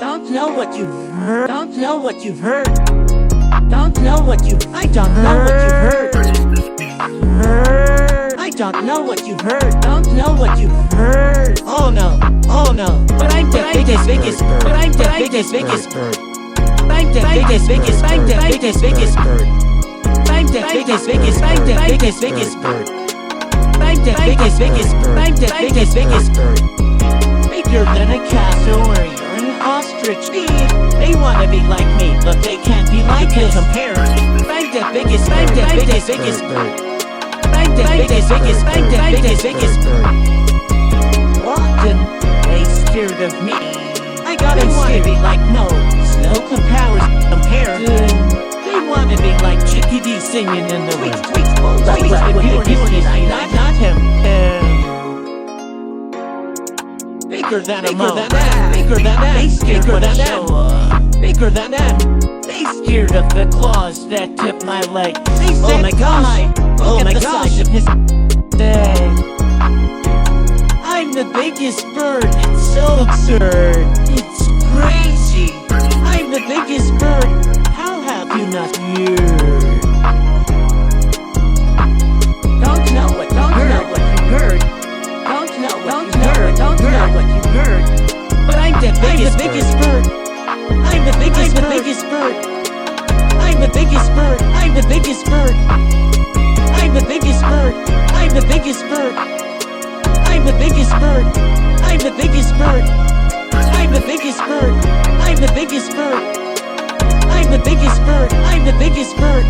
Don't know what you've heard. Don't know what you've heard. Don't know what you. I don't know what you've heard. I don't know what you've heard. Don't know what you've heard. Oh no. Oh no. But I'm the biggest. But I'm the biggest. I'm the biggest. I'm the biggest. I'm the biggest. I'm the biggest. I'm the biggest. I'm the biggest. Bigger than a castle or you're an ostrich. They wanna be like me, but they can't be like this. Compare. I'm the biggest. I'm the biggest. I'm the biggest. I'm the biggest. Often they scared of me. I gotta wanna be like no compare. They wanna be like Chickadee singing in the wind. Not him. Bigger than a mouse. Bigger than that. They scared when I show up. Bigger than that. They scared of the claws that tip my leg. They said, oh my gosh. Oh my gosh. Of his day. I'm the biggest bird. It's so absurd. It's crazy. I'm the biggest bird. How have you not heard? Don't know what you heard. Don't know what you heard. But I'm the biggest bird. I'm the biggest bird. I'm the biggest bird. I'm the biggest bird. I'm the biggest bird. I'm the biggest bird. I'm the biggest bird. I'm the biggest bird. I'm the biggest bird. I'm the biggest bird. I'm the biggest bird. I'm the biggest bird.